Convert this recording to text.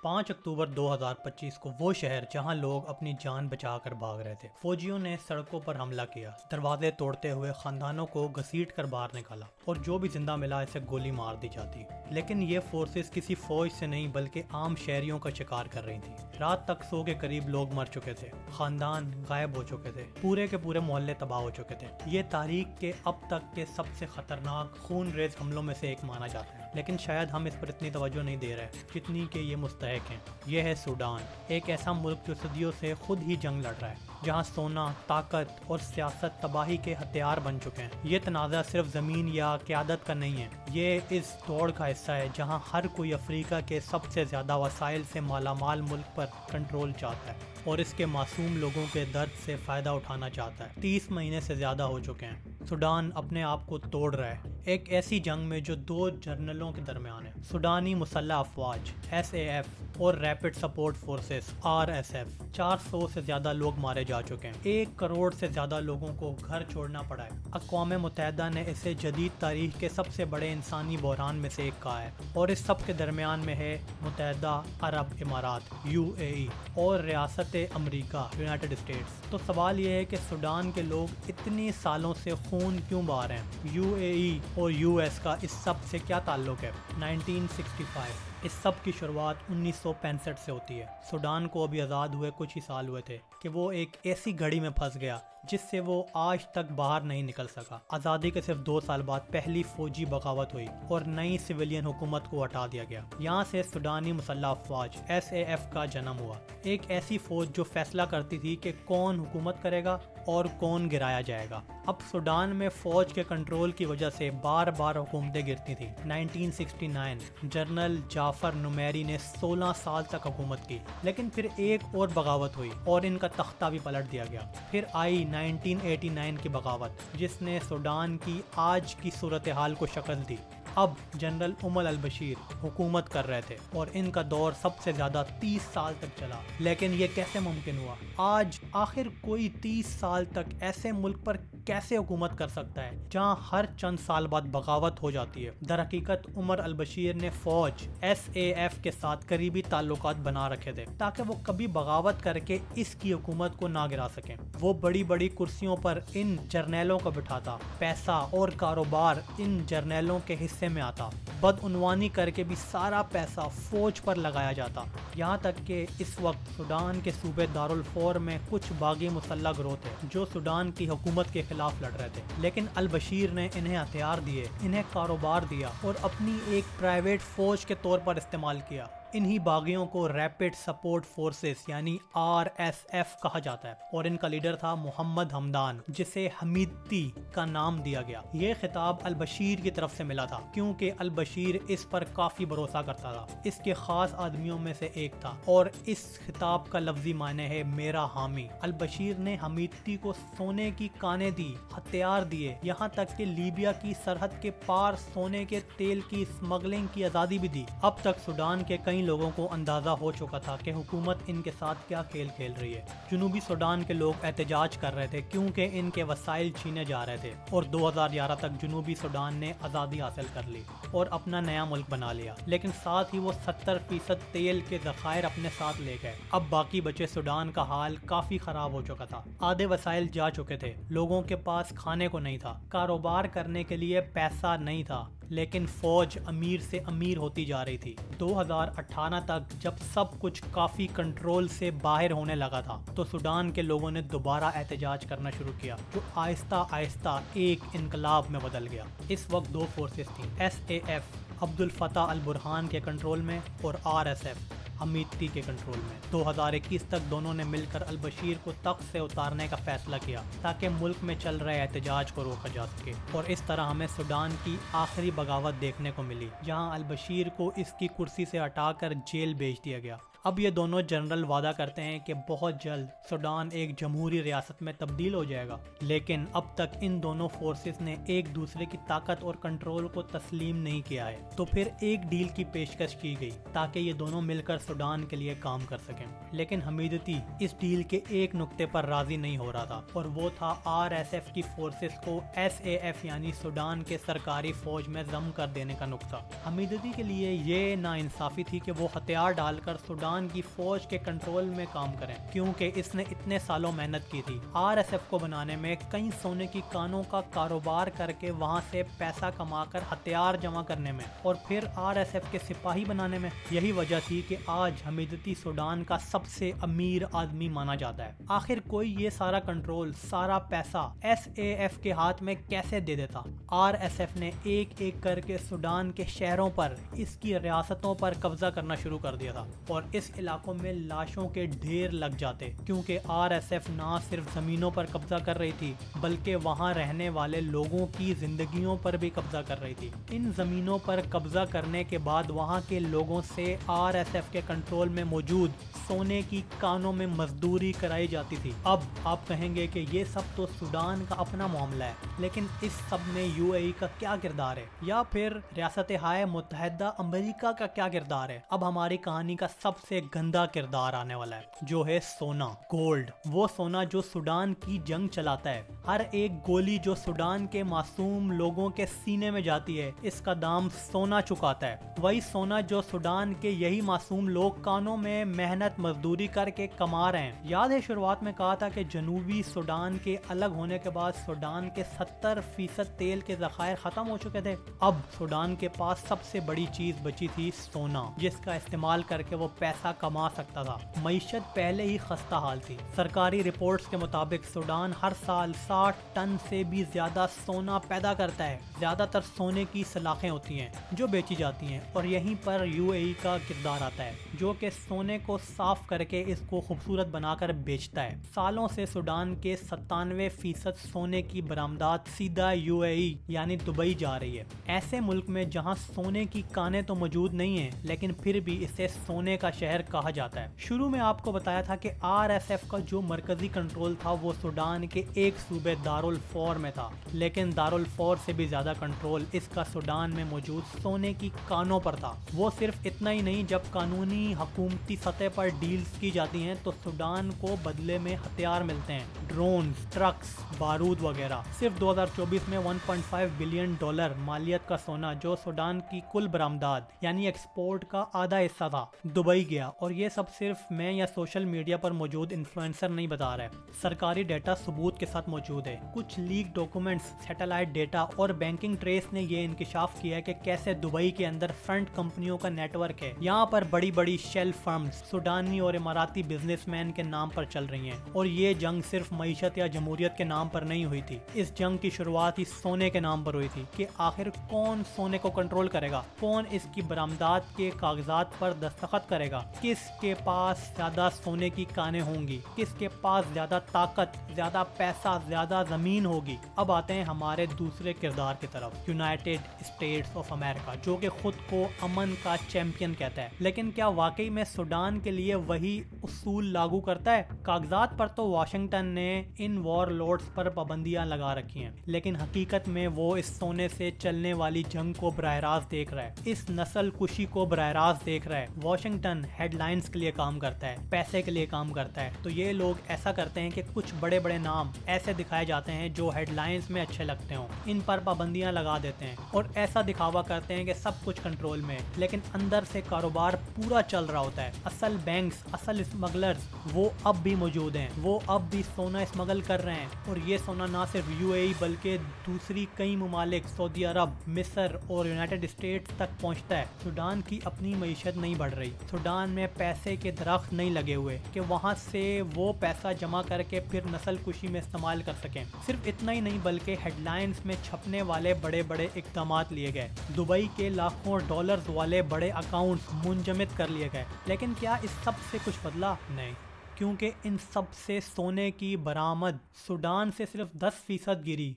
5 اکتوبر 2025 کو وہ شہر جہاں لوگ اپنی جان بچا کر بھاگ رہے تھے، فوجیوں نے سڑکوں پر حملہ کیا، دروازے توڑتے ہوئے خاندانوں کو گھسیٹ کر باہر نکالا اور جو بھی زندہ ملا اسے گولی مار دی جاتی۔ لیکن یہ فورسز کسی فوج سے نہیں بلکہ عام شہریوں کا شکار کر رہی تھیں۔ رات تک 100 کے قریب لوگ مر چکے تھے، خاندان غائب ہو چکے تھے، پورے کے پورے محلے تباہ ہو چکے تھے۔ یہ تاریخ کے اب تک کے سب سے خطرناک خون ریز حملوں میں سے ایک مانا جاتا ہے، لیکن شاید ہم اس پر اتنی توجہ نہیں دے رہے جتنی کہ یہ مستحق ہیں۔ یہ ہے سوڈان، ایک ایسا ملک جو صدیوں سے خود ہی جنگ لڑ رہا ہے، جہاں سونا، طاقت اور سیاست تباہی کے ہتھیار بن چکے ہیں۔ یہ تنازع صرف زمین یا قیادت کا نہیں ہے، یہ اس دوڑ کا حصہ ہے جہاں ہر کوئی افریقہ کے سب سے زیادہ وسائل سے مالا مال ملک پر کنٹرول چاہتا ہے اور اس کے معصوم لوگوں کے درد سے فائدہ اٹھانا چاہتا ہے۔ 30 مہینے سے زیادہ ہو چکے ہیں۔ سوڈان اپنے آپ کو توڑ رہا ہے، ایک ایسی جنگ میں جو دو جنرلوں کے درمیان ہے، سوڈانی مسلح افواج SAF اور ریپڈ سپورٹ فورسز RSF۔ 400 سے زیادہ لوگ مارے جا چکے ہیں، 1 کروڑ سے زیادہ لوگوں کو گھر چھوڑنا پڑا ہے۔ اقوام متحدہ نے اسے جدید تاریخ کے سب سے بڑے انسانی بحران میں سے ایک کہا ہے، اور اس سب کے درمیان میں ہے متحدہ عرب امارات UAE اور ریاست امریکہ یونائٹڈ اسٹیٹس۔ تو سوال یہ ہے کہ سوڈان کے لوگ اتنی سالوں سے خون کیوں بہا رہے ہیں؟ UAE اور US کا اس سب سے کیا تعلق ہے؟ 1965 اس سب کی شروعات 1965 سے ہوتی ہے۔ سوڈان کو ابھی آزاد ہوئے کچھ ہی سال ہوئے تھے کہ وہ ایک ایسی گھڑی میں پھنس گیا جس سے وہ آج تک باہر نہیں نکل سکا۔ آزادی کے صرف 2 سال بعد پہلی فوجی بغاوت ہوئی اور نئی سویلین حکومت کو ہٹا دیا گیا۔ یہاں سے سوڈانی مسلح افواج SAF کا جنم ہوا، ایک ایسی فوج جو فیصلہ کرتی تھی کہ کون حکومت کرے گا اور کون گرایا جائے گا۔ اب سوڈان میں فوج کے کنٹرول کی وجہ سے بار بار حکومتیں گرتی تھیں۔ 1969 جنرل جعفر نمیری نے 16 سال تک حکومت کی، لیکن پھر ایک اور بغاوت ہوئی اور ان کا تختہ بھی پلٹ دیا گیا۔ پھر آئی 1989 کی بغاوت جس نے سوڈان کی آج کی صورتحال کو شکل دی۔ اب جنرل عمر البشیر حکومت کر رہے تھے اور ان کا دور سب سے زیادہ 30 سال تک چلا، لیکن یہ کیسے ممکن ہوا؟ آج آخر کوئی 30 سال تک ایسے ملک پر کیسے حکومت کر سکتا ہے جہاں ہر چند سال بعد بغاوت ہو جاتی ہے؟ در حقیقت عمر البشیر نے فوج SAF کے ساتھ قریبی تعلقات بنا رکھے تھے تاکہ وہ کبھی بغاوت کر کے اس کی حکومت کو نہ گرا سکیں۔ وہ بڑی بڑی کرسیوں پر ان جرنیلوں کو بٹھاتا، پیسہ اور کاروبار ان جرنیلوں کے حصے میں آتا، بدعنوانی کر کے بھی سارا پیسہ فوج پر لگایا جاتا۔ یہاں تک کہ اس وقت سوڈان کے صوبے دارالفور میں کچھ باغی مسلح گروہ تھے جو سوڈان کی حکومت کے خلاف لڑ رہے تھے، لیکن البشیر نے انہیں ہتھیار دیے، انہیں کاروبار دیا اور اپنی ایک پرائیویٹ فوج کے طور پر استعمال کیا۔ انہی باغیوں کو ریپڈ سپورٹ فورسز یعنی RSF کہا جاتا ہے اور ان کا لیڈر تھا محمد حمدان، جسے حمیدتی کا نام دیا گیا۔ یہ خطاب البشیر کی طرف سے ملا تھا کیونکہ البشیر اس پر کافی بھروسہ کرتا تھا، اس کے خاص آدمیوں میں سے ایک تھا، اور اس خطاب کا لفظی معنی ہے میرا حامی۔ البشیر نے حمیدتی کو سونے کی کانیں دی، ہتھیار دیے، یہاں تک کہ لیبیا کی سرحد کے پار سونے کے تیل کی اسمگلنگ کی آزادی بھی دی۔ اب تک سوڈان کے کئی لوگوں کو اندازہ ہو چکا تھا کہ حکومت ان کے ساتھ کیا کھیل کھیل رہی ہے۔ جنوبی سوڈان کے لوگ احتجاج کر رہے تھے کیونکہ ان کے وسائل چھینے جا رہے تھے، اور 2011 تک جنوبی سوڈان نے آزادی حاصل کر لی اور اپنا نیا ملک بنا لیا، لیکن ساتھ ہی وہ 70% تیل کے ذخائر اپنے ساتھ لے گئے۔ اب باقی بچے سوڈان کا حال کافی خراب ہو چکا تھا، آدھے وسائل جا چکے تھے، لوگوں کے پاس کھانے کو نہیں تھا، کاروبار کرنے کے لیے پیسہ نہیں تھا، لیکن فوج امیر سے امیر ہوتی جا رہی تھی۔ 2018 تک جب سب کچھ کافی کنٹرول سے باہر ہونے لگا تھا تو سوڈان کے لوگوں نے دوبارہ احتجاج کرنا شروع کیا، جو آہستہ آہستہ ایک انقلاب میں بدل گیا۔ اس وقت 2 فورسز تھیں، SAF عبد الفتاح البرہان کے کنٹرول میں اور RSF حمیدتی کے کنٹرول میں۔ 2021 تک دونوں نے مل کر البشیر کو تخت سے اتارنے کا فیصلہ کیا تاکہ ملک میں چل رہے احتجاج کو روکا جا سکے، اور اس طرح ہمیں سوڈان کی آخری بغاوت دیکھنے کو ملی جہاں البشیر کو اس کی کرسی سے ہٹا کر جیل بھیج دیا گیا۔ اب یہ دونوں جنرل وعدہ کرتے ہیں کہ بہت جلد سوڈان ایک جمہوری ریاست میں تبدیل ہو جائے گا، لیکن اب تک ان دونوں فورسز نے ایک دوسرے کی طاقت اور کنٹرول کو تسلیم نہیں کیا ہے۔ تو پھر ایک ڈیل کی پیشکش کی گئی تاکہ یہ دونوں مل کر سوڈان کے لیے کام کر سکیں، لیکن حمیدتی اس ڈیل کے ایک نقطے پر راضی نہیں ہو رہا تھا، اور وہ تھا RSF کی فورسز کو SAF یعنی سوڈان کے سرکاری فوج میں ضم کر دینے کا نقطہ۔ حمیدتی کے لیے یہ ناانصافی تھی کہ وہ ہتھیار ڈال کر سوڈان کی فوج کے کنٹرول میں کام کریں، کیونکہ اس نے اتنے سالوں محنت کی تھی RSF کو بنانے میں، کئی سونے کی کانوں کا کاروبار کر کے وہاں سے پیسہ کما کر ہتھیار جمع کرنے میں، اور پھر RSF کے سپاہی بنانے میں۔ یہی وجہ تھی کہ آج حمیدتی سوڈان کا سب سے امیر آدمی مانا جاتا ہے۔ آخر کوئی یہ سارا کنٹرول، سارا پیسہ SAF کے ہاتھ میں کیسے دے دیتا؟ RSF نے ایک ایک کر کے سوڈان کے شہروں پر، اس کی ریاستوں پر قبضہ کرنا شروع کر دیا تھا، اور اس علاقوں میں لاشوں کے ڈھیر لگ جاتے، کیونکہ RSF نہ صرف زمینوں پر قبضہ کر رہی تھی بلکہ وہاں رہنے والے لوگوں کی زندگیوں پر بھی قبضہ کر رہی تھی۔ ان زمینوں پر قبضہ کرنے کے بعد وہاں کے لوگوں سے RSF کے کنٹرول میں موجود سونے کی کانوں میں مزدوری کرائی جاتی تھی۔ اب آپ کہیں گے کہ یہ سب تو سوڈان کا اپنا معاملہ ہے، لیکن اس سب میں UAE کا کیا کردار ہے، یا پھر ریاستہائے متحدہ امریکہ کا کیا کردار ہے؟ اب ہماری کہانی کا سب سے گندا کردار آنے والا ہے، جو ہے سونا، گولڈ۔ وہ سونا جو سوڈان کی جنگ چلاتا ہے، ہر ایک گولی جو سوڈان کے معصوم لوگوں کے سینے میں جاتی ہے، اس کا دام سونا چکاتا ہے۔ وہی سونا جو سوڈان کے یہی معصوم لوگ کانوں میں محنت مزدوری کر کے کما رہے ہیں۔ یاد ہے شروعات میں کہا تھا کہ جنوبی سوڈان کے الگ ہونے کے بعد سوڈان کے 70% تیل کے ذخائر ختم ہو چکے تھے۔ اب سوڈان کے پاس سب سے بڑی چیز بچی تھی سونا، جس کا استعمال کر کے وہ پیسہ کما سکتا تھا۔ معیشت پہلے ہی خستہ حال تھی۔ سرکاری رپورٹس کے مطابق سوڈان ہر سال 60 ٹن سے بھی زیادہ سونا پیدا کرتا ہے۔ زیادہ تر سونے کی سلاخیں ہوتی ہیں جو بیچی جاتی ہیں، اور یہیں پر UAE کا کردار آتا ہے، جو کہ سونے کو صاف کر کے اس کو خوبصورت بنا کر بیچتا ہے۔ سالوں سے سوڈان کے 97% سونے کی برآمدات سیدھا UAE یعنی دبئی جا رہی ہے، ایسے ملک میں جہاں سونے کی کانیں تو موجود نہیں ہیں، لیکن پھر بھی اسے سونے کا شہر کہا جاتا ہے۔ شروع میں آپ کو بتایا تھا کہ RSF کا جو مرکزی کنٹرول تھا وہ سوڈان کے ایک صوبے دارالفور میں تھا، لیکن دارالفور سے بھی زیادہ کنٹرول اس کا سوڈان میں موجود سونے کی کانوں پر تھا۔ وہ صرف اتنا ہی نہیں، جب قانونی حکومتی سطح پر ڈیلز کی جاتی ہیں تو سوڈان کو بدلے میں ہتھیار ملتے ہیں، ڈرونز، ٹرکس، بارود وغیرہ۔ صرف 2024 میں $1.5 بلین مالیت کا سونا، جو سوڈان کی کل برآمدات یعنی ایکسپورٹ کا آدھا حصہ تھا، دبئی گیا، اور یہ سب صرف میں یا سوشل میڈیا پر موجود انفلوئنسر نہیں بتا رہے، سرکاری ڈیٹا ثبوت کے ساتھ موجود ہے۔ کچھ لیک ڈاکومنٹس، سیٹلائٹ ڈیٹا اور بینکنگ ٹریس نے یہ انکشاف کیا ہے کہ کیسے دبئی کے اندر فرنٹ کمپنیوں کا نیٹ ورک ہے۔ یہاں پر بڑی بڑی شیل فرمز سوڈانی اور اماراتی بزنس مین کے نام پر چل رہی ہیں، اور یہ جنگ صرف معیشت یا جمہوریت کے نام پر نہیں ہوئی تھی۔ اس جنگ کی شروعات ہی سونے کے نام پر ہوئی تھی کہ آخر کون سونے کو کنٹرول کرے گا، کون اس کی برآمدات کے کاغذات پر دستخط کرے گا، کس کے پاس زیادہ سونے کی کانیں ہوں گی، کس کے پاس زیادہ طاقت، زیادہ پیسہ، زیادہ زمین ہوگی۔ اب آتے ہیں ہمارے دوسرے کردار کی طرف، یونائٹڈ اسٹیٹس آف امریکہ، جو کہ خود کو امن کا چیمپئن کہتا ہے، لیکن کیا واقعی میں سوڈان کے لیے وہی اصول لاگو کرتا ہے؟ کاغذات پر تو واشنگٹن نے ان وار لارڈز پر پابندیاں لگا رکھی ہیں، لیکن حقیقت میں وہ اس سونے سے چلنے والی جنگ کو براہ راست دیکھ رہا ہے، اس نسل کشی کو براہ راست دیکھ رہا ہے۔ واشنگٹن ہیڈ لائنز کے لیے کام کرتا ہے، پیسے کے لیے کام کرتا ہے، تو یہ لوگ ایسا کرتے ہیں کہ کچھ بڑے بڑے نام ایسے دکھائے جاتے ہیں جو ہیڈ لائنز میں اچھے لگتے ہوں، ان پر پابندیاں لگا دیتے ہیں اور ایسا دکھاوا کرتے ہیں کہ سب کچھ کنٹرول میں، لیکن اندر سے کاروبار پورا چل رہا ہوتا ہے۔ اصل بینکس، اصل اسمگلرز وہ اب بھی موجود ہیں، وہ اب بھی سونا اسمگل کر رہے ہیں، اور یہ سونا نہ صرف UAE بلکہ دوسری کئی ممالک، سعودی عرب، مصر اور یونائٹڈ اسٹیٹس تک پہنچتا ہے۔ سوڈان کی اپنی معیشت نہیں بڑھ رہی، سوڈان میں پیسے کے درخت نہیں لگے ہوئے کہ وہاں سے وہ پیسہ جمع کر کے پھر نسل کشی میں استعمال کر سکیں۔ صرف اتنا ہی نہیں بلکہ ہیڈ لائنز میں چھپنے والے بڑے بڑے اقدامات لیے گئے، دبئی کے لاکھوں ڈالرز والے بڑے اکاؤنٹس منجمد کر لیے گئے، لیکن کیا اس سب سے کچھ بدلا؟ نہیں، کیونکہ ان سب سے سونے کی برآمد سوڈان سے صرف 10% گری،